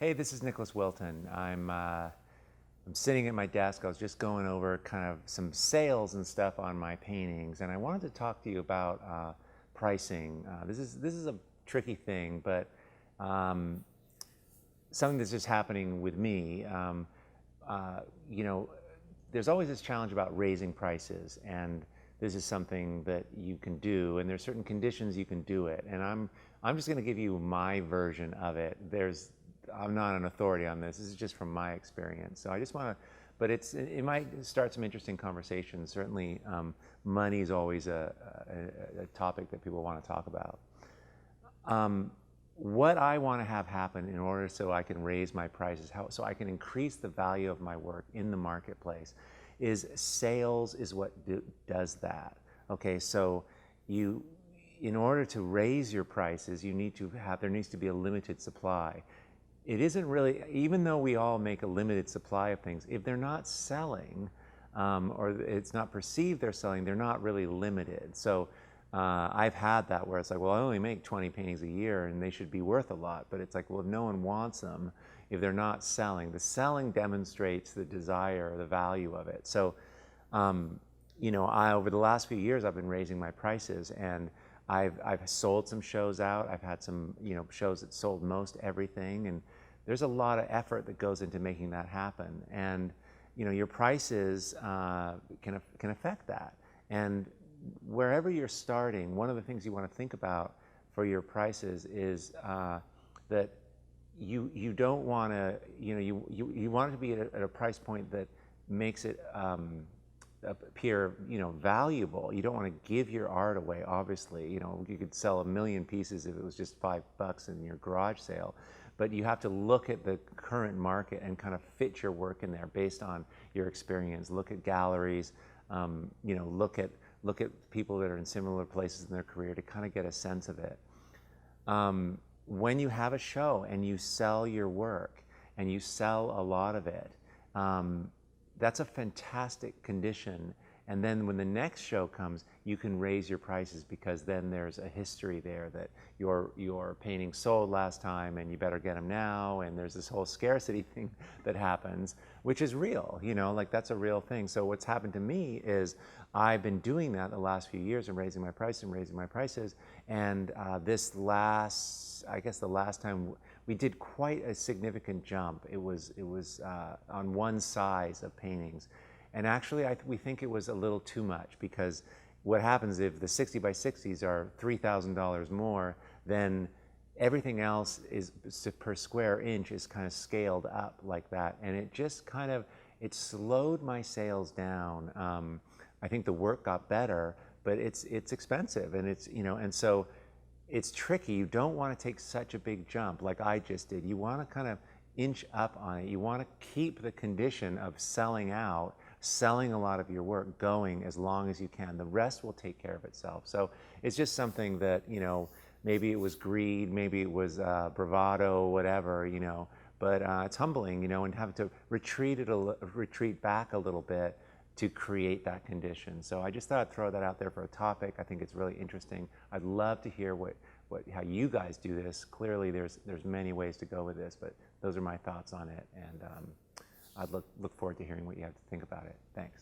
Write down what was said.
Hey, this is Nicholas Wilton. I'm sitting at my desk. I was just going over kind of some sales and stuff on my paintings, and I wanted to talk to you about pricing. This is a tricky thing, but something that's just happening with me. You know, there's always this challenge about raising prices, and this is something that you can do, and there's certain conditions you can do it. And I'm just going to give you my version of it. I'm not an authority on this. This is just from my experience. So I just want to, but it might start some interesting conversations. Certainly, money is always a topic that people want to talk about. What I want to have happen in order so I can raise my prices, so I can increase the value of my work in the marketplace, is sales is what does that. Okay, so in order to raise your prices, there needs to be a limited supply. It isn't really, even though we all make a limited supply of things, if they're not selling, or it's not perceived they're selling, they're not really limited. So I've had that where it's like, well, I only make 20 paintings a year and they should be worth a lot. But it's like, well, if no one wants them, if they're not selling, the selling demonstrates the desire, the value of it. So, over the last few years, I've been raising my prices, and I've sold some shows out. I've had some, shows that sold most everything, and there's a lot of effort that goes into making that happen. And, your prices can affect that. And wherever you're starting, one of the things you want to think about for your prices is that you don't want to, you want it to be at a price point that makes it appear, valuable. You don't want to give your art away, obviously. You could sell 1 million pieces if it was just $5 in your garage sale. But you have to look at the current market and kind of fit your work in there based on your experience. Look at galleries, look at people that are in similar places in their career to kind of get a sense of it. When you have a show and you sell your work and you sell a lot of it, that's a fantastic condition. And then when the next show comes, you can raise your prices because then there's a history there that your painting sold last time and you better get them now. And there's this whole scarcity thing that happens, which is real, like that's a real thing. So what's happened to me is I've been doing that the last few years and raising my prices. And I guess the last time we did quite a significant jump. It was on one size of paintings. And actually, we think it was a little too much, because what happens if the 60 by 60s are $3,000 more, then everything else is per square inch is kind of scaled up like that. And it just it slowed my sales down. I think the work got better, but it's expensive, and and so it's tricky. You don't want to take such a big jump like I just did. You want to kind of inch up on it. You want to keep the condition of selling a lot of your work going as long as you can. The rest will take care of itself. So it's just something that, maybe it was greed, maybe it was bravado, whatever, but it's humbling, and have to retreat back a little bit to create that condition. So I just thought I'd throw that out there for a topic. I think it's really interesting. I'd love to hear how you guys do this. Clearly there's many ways to go with this, but those are my thoughts on it. And I'd look forward to hearing what you have to think about it. Thanks.